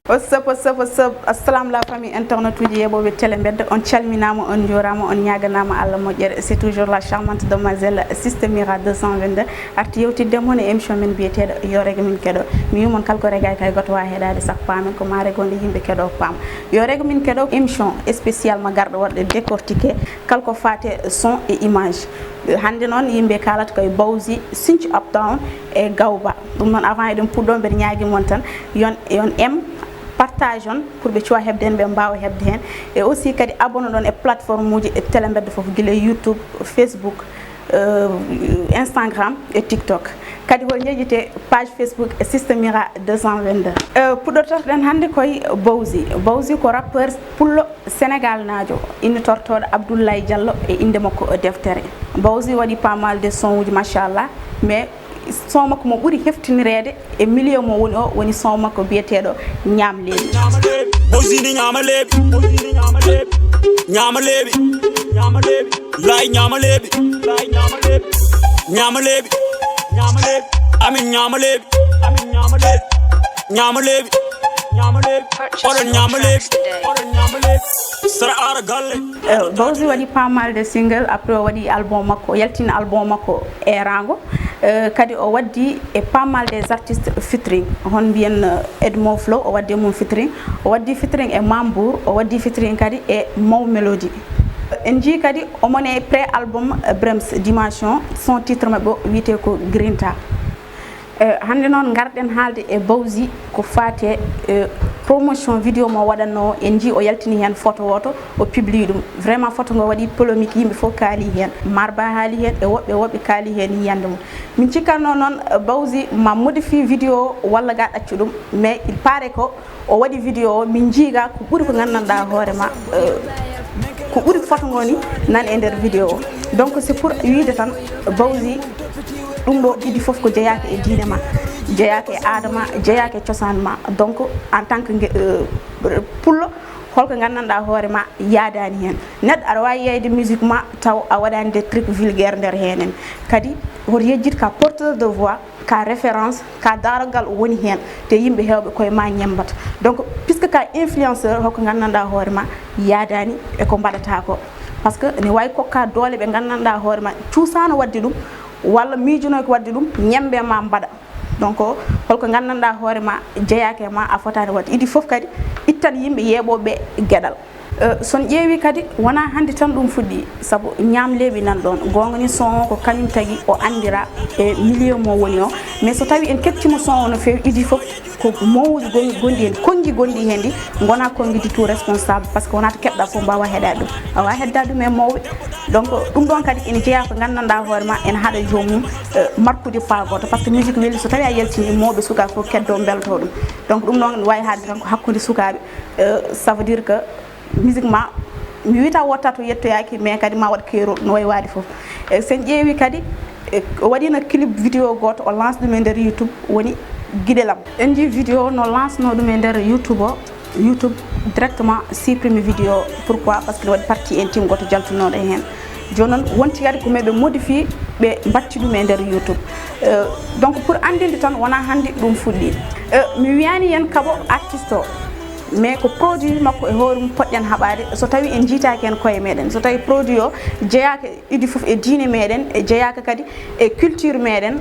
What's up? Assalamu la famille internet uji yebobe télé mbedd on calminama on jorama on ñaganama Allah moƴƴere c'est toujours la charmante demoiselle Siste Mira 222 arti yewtidde mon émission men biyeteɗo yo rego min keɗo mi yumon kalko regay kay goto wa heɗade sak pamen ko ma regonde yimɓe keɗo pam yo rego min keɗo émission spécialement garɗo wadde décortiquer kalko fate son et image hande non yimɓe kalata koye Bowzy Sinthiou Uptown e Gawouba ɗum non avant eɗen puɗɗo mbeɗa ñaagui mon tan yon aime partage on pour be cuwa hebde hen be mbaawa hebde hen et aussi kadi abonné don e plateforme uji e télé mbedde fof gile YouTube, Facebook, Instagram et TikTok kadi hol ñejite page Facebook Siste Mira 222 puɗɗoto den hande koye Bowzy ko rappeur pullo Sénégal naajo inde tortoɗo Abdoulaye Diallo e inde makko deftere Bowzy waɗi pas mal de son uji machallah mais son makko mo ɓuri heftinirede e milieu mo woni o woni son makko biyeteɗo ñam leeɓi Bowzy ni ñama leeɓi lay ñama leeɓi amin ñama leeɓi oɗon ñama leeɓi sara ara galle Bowzy waɗi pas mal de single après o waɗi album makko yaltini album makko e rango kadi o waddi e pas mal des artistes featuring hon mbiyen Edmo Flow o waddi mum featuring o waddi featuring e Mambour o waddi featuring kadi e Maw Melody en jii kadi omon e pré album Brems Dimension son titre mabɓe wiyete ko Grinta hande noon garɗen haalde e Bowzy ko fate promotion vidéo mo waɗanno en ji o yaltini hen photo woto o publie ɗum vraiment photo ngo waɗi polémique yimɓe fof kaali hen Marba haali hen e woɓɓe kaali hen yiyande mum min cikkanno noon Bowzy ma modifie vidéo walla ga ɗaccu ɗum mais il paraît ko o waɗi vidéo o min jiiga ko ɓuuri ko gandanɗa hoorema ko ɓuuri photo ngo ni nan e nder vidéo o donc c'est pour wiide tan Bowzy ɗum ɗo ɗiɗi fof ko jeeyaka e diine ma jeeyaka e aadama jeeyaka e cosaan ma donc en tant que pullo holko gandanɗa hoore ma yaadani hen neɗɗo aɗa wawi yeyde musique ma taw a waɗani des trucs vulgaire nder henen kadi woto yejjit ka porteur de voix ka référence ka darogal woni hen te yimɓe hewɓe koye ma ñembata donc puisque ka influenceur holko gandanɗa hoore ma yaadani e ko mbaɗata ko par ce que ne wawi kokka doole ɓe gandanɗa hoore ma cuusano wadde ɗum walla miijuno ko wadde ɗum ñembe ma mbaɗa donc holko gandanɗa hoore ma jeeyake ma a fotani wadde idi fof kadi ittan yimɓe yeeɓoɓe gueɗal son ƴeewi kadi wona hande tan ɗum fuɗɗi saabu ñam leeɓi nan ɗon gonga ni son ko kañum tagui o andira e milieu mo woni o mais so tawi en kettima son o no fewi idi fof ko mawuji gondi hen kongi gondi hen ɗi gona kongi du tout responsable par ce que wonata keɗɗa fof mbawa heɗade ɗum a wawi heddade ɗum e mawɓe donc ɗum ɗon kadi ene jeeya ko gandanɗa hoore ma ene haɗa jomum markude pagoto par ce que musique weeli so tawi a yaltini mawɓe sukaɓe fof keddo belto ɗum donc ɗum ɗon wawi haade tan ko hakkude sukaɓe ça veut dire que musique ma mi wita wotta to yettoyaki mais kadi ma waɗ keerol no way waade fof sen ƴeewi kadi o waɗino clip vidéo goto o lance ɗum e nder YouTube woni guiɗelam en ji vidéo no lance no ɗum e nder YouTube o YouTube directement supprime vidéo pourquoi parce que ne waɗi partie intime goto jaltunoɗo hen joni noon wonti kadi ko meɓe modifie ɓe batti ɗum e nder YouTube donc pour andinde tan wona hande ɗum fuɗɗi mi wiyani yen kabo artiste o mais ko produit makko e hoore mum poɗɗen haɓade so tawi en jiitaki hen koye meɗen so tawi produit o jeeyaka idi fof e diine meɗen e jeeyaka kadi e culture meɗen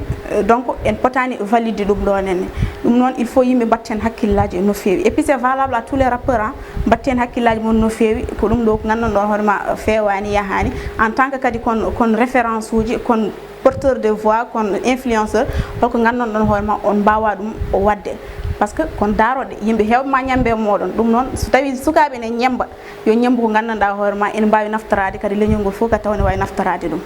donc en potani valide ɗum ɗo nenne ɗum noon il faut yimɓe mbatten hakkillaji no fewi et puis c'est valable à tous les rappeurs mbatten hakkillaji mon no fewi ko ɗum ɗo ko gandanɗo hoorema fewani yahani en tant que kadi kon référence uji kon porteur de voix kon influenceur holko gandanɗon hoorema on mbawa ɗum wadde par ce que kon daroɗe yimɓe hewɓe ma ñambe moɗon ɗum noon so tawi sukaɓe ne ñemba yo ñembu ko gandanɗa hoore ma ene mbawi naftorade kadi leñol ngol fof kadi taw ne wawi naftorade ɗum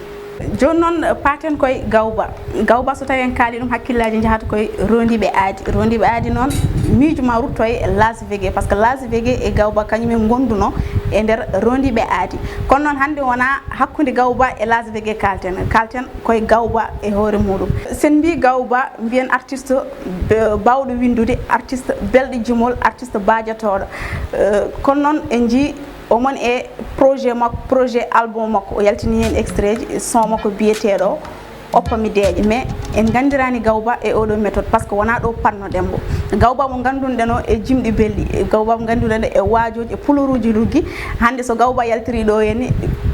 joni noon paten koye Gawouba so tawi en kaali ɗum hakkillaji jahata koye rondiɓe aadi noon miijuma ruttoye Las Vegas par ce que Las Vegas e Gawouba kañumen gonduno e nder rondiɓe aadi kono noon hande wona hakkude Gawouba e Las Vegas kalten koye Gawouba e hoore muɗum sen mbi Gawouba mbiyen artiste bawɗo windude artiste belɗo jimol artiste badiatoɗo kono noon en jii omon e projet album makko o yaltini hen extrait son makko biyeteɗo oppa mi deeje mais en gandirani Gawouba e oɗo méthode par ce que wona ɗo panno dembo Gawouba mo gandunɗen o e jimɗi belɗi Gawouba mo gandunɗen e waajoji e puluruji luggi hande so Gawouba yaltiri ɗo henni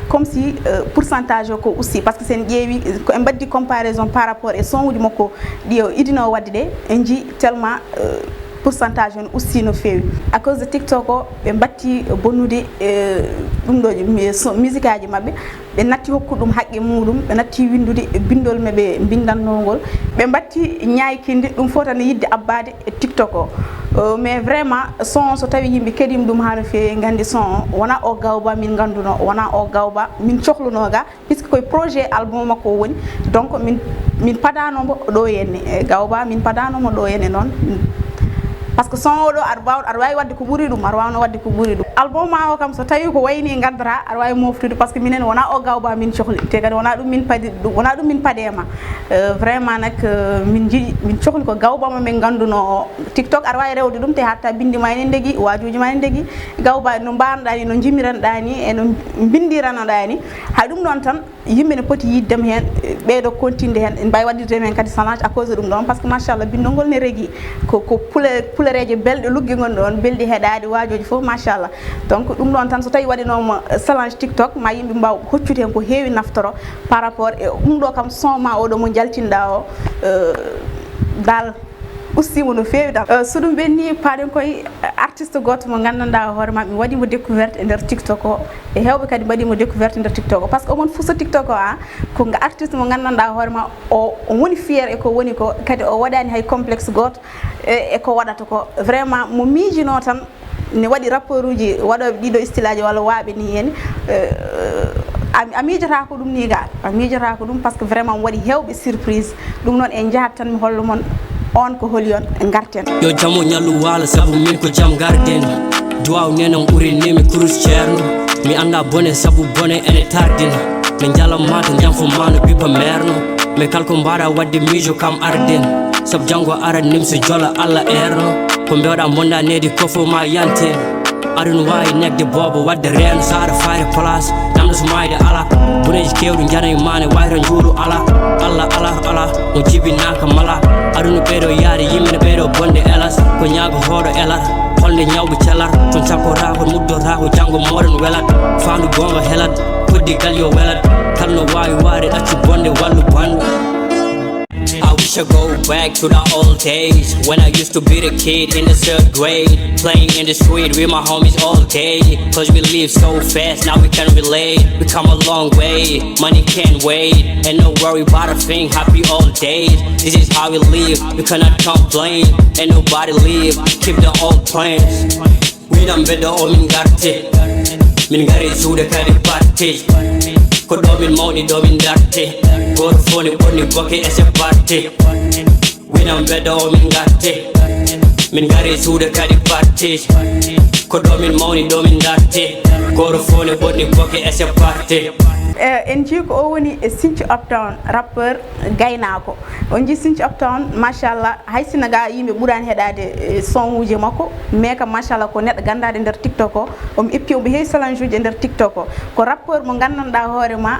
comme si pourcentage o ko aussi parce que sen ƴeewi ko en baddi comparaison par rapport e son uji makko ɗi o idino wadde ɗe en ji tellement pourcentage on aussi no feewi à cause de TikTok o ɓe batti bonnude ɗum ɗo musique aji mabɓe ɓe natti hokku ɗum haqqe muɗum ɓe natti windude bindol meɓe bindannogol ɓe batti ñaykinde ɗum fof tan yidde abbade e TikTok o mais vraiment son so tawi yimɓe keɗima ɗum ha no feewi gandi son o wona o Gawouba min ganduno wona o Gawouba min cohlunoga puisque koye projet album makko o woni donc min padanomo ɗo henne Gawouba min padanomo ɗo henne noon par ce que son oɗo aɗa wawi wadde ko ɓuuri ɗum aɗa wawno wadde ko ɓuuri ɗum album ma o kam so tawi ko wayni gaddata aɗa wawi moftude par ce que minen wona o Gawouba min cohli te kadi wona ɗum min paadema vraiment nak min jiiɗi min cohli ko Gawouba mo min ganduno o TikTok aɗa wawi rewde ɗum te hatta bindi ma ene degui wajuji ma ene degui Gawouba no mbanoɗa ni no jimiranɗa ni e no bindiranoɗa ni hay ɗum ɗon tan yimɓe ne poti yiddem hen ɓeyɗo continde hen en mbawi waddirde hen kadi sanage à cause de ɗum ɗon par ce que machallah bindol ngol ne regui ko pulereje belɗe luggi gon ɗon belɗi heɗade wajoji foof machallah donc ɗum ɗon tan so tawi waɗinoma challenge TikTok ma yimɓe mbaw hoccude hen ko heewi naftoro par rapport e ɗum ɗo kam son ma oɗo mo jaltinɗa o dal ustimo no feewi dal so ɗum ɓenni paaɗen koye artiste goto mo gandanɗa hoore ma mi waɗimo découverte e nder TikTok o e hewɓe kadi mbaɗimo découverte e nder TikTok o par ce que omon foof so TikTok o ko artiste mo gandanɗa hoore ma o woni fier e ko woni ko kadi o waɗani hay complexe goto e ko waɗata ko vraiment mo miijino tan ne waɗi rapport uji waɗoɓe ɗiɗo style aji walla waaɓe ni hen a miijata ko ɗum ni ga a miijata ko ɗum par ce que vraiment waɗi hewɓe surprise ɗum noon en jahat tan mi hollo mon on ko holi on garten yo jamo nyallu wala sabu min ko jam garden duwaw nenan ɓuri nemi kurus ceerno mi anda bone sabu bone ene tardina min jalam mata jamfo mano bipa merno mais kalko mbaɗa wadde miijo kam arden sabu janggo ara nimso jola allah erno ko mbewɗa monda nedi kofo ma yanten aɗum wawi negde bobo wadde reno saara fayre place namdo so mayde ala boneji kewɗi janayi mane wayro juuru ala ala mo jibinaka mala aɗum ɓeyɗo yaade yimɓene ɓeyɗo bonde elas ko ñaago hoɗo elat holde ñawɓe celar toon cakkotako muddotako janggo moɗon welat fandu gonga helat koddigal yo welat kalno wawi waade ɗacci bonde wallu bandu I wish I go back to the old days when I used to be the kid in the 3rd grade, playing in the street with my homies all day. Cause we live so fast, now we can relate. We come a long way, money can't wait. And no worry about a thing, happy all days. This is how we live, we cannot complain. And nobody leave, keep the old plans. We done better all min garte, min gare suude kadi batte. Ko ɗo min mawni ɗo min darte, goto foni ɓonni boke e se batte. Winan beɗo o min garte, min gari suude kadi batte. Ko ɗo min mawni ɗo min darte, goto foni ɓonni boke e se batte. en jii ko o woni e Sinthiou Uptown rappeur gaynako on jii Sinthiou Uptown machallah hay sina ga yimɓe ɓuurani heɗade son uji makko mais kam machallah ko neɗɗo gandade nder TikTok o omo eppi omo heewi challenge uji e nder TikTok o ko rappeur mo gandanɗa hoore ma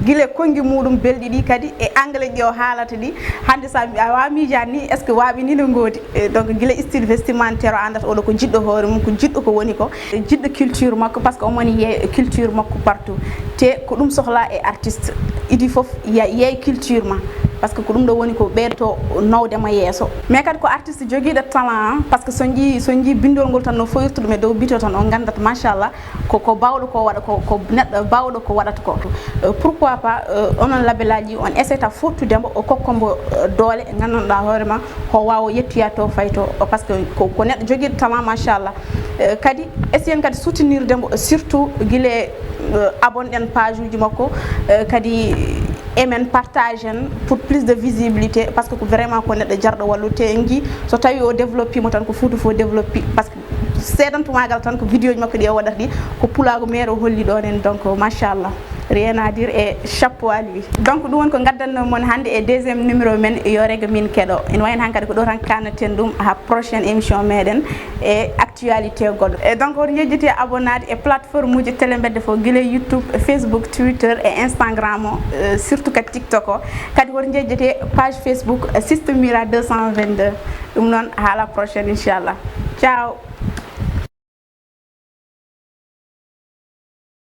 guila kongi muɗum belɗi ɗi kadi e anglais ɗi o haalata ɗi hande sa a wawa miijani ni est ce que waaɓi ni no goodi donc guila style vestimentaire o andata oɗo ko jiɗɗo hoore mum ko jiɗɗo ko woni ko jiɗɗo culture makko par ce que omoni yeey culture makko partout te ko ɗum sohla e artiste idi fof yeey culture ma par ce que ko ɗum ɗo woni ko ɓeyto nawdema yeeso mais kadi ko artiste joguiɗo talent par ce que so jii bindol ngol tan no foyirta ɗum e dow bito tan on gandata machallah ko bawɗo ko waɗa ko neɗɗo bawɗo ko waɗata ko pourquoi pas onon label aji on essayta fottudemo o kokkombo doole gandanɗa hoorema ho wawa yettoya to fayto par ce que ko neɗɗo joguiɗo talent machallah kadi essayen kadi soutenir demo surtout guilé abonɗen page uji makko kadi emen partage en pour plus de visibilité par ce que vraiment ko neɗɗo jarɗo wallude te en jii so tawi o développe mo tan ko fuutu fo développe par ce que seedantumagal tan ko vidéo ji makko ɗi o waɗata ɗi ko pulago maire o holli ɗon en donc machallah rien à dire et chapeau à lui. Donc dum won ko gaddanno mon hande e deuxième numéro men yo rega min kedo en wayen hankade ko do tan kanaten dum ha prochaine émission meden et actualité goddo. Et donc on jejjiti abonnade e plateforme uji telembedde fo gile YouTube, Facebook, Twitter et Instagram surtout que TikTok o kadi won jejjiti page Facebook Siste Mira 222 dum non à la prochaine inchallah. Ciao.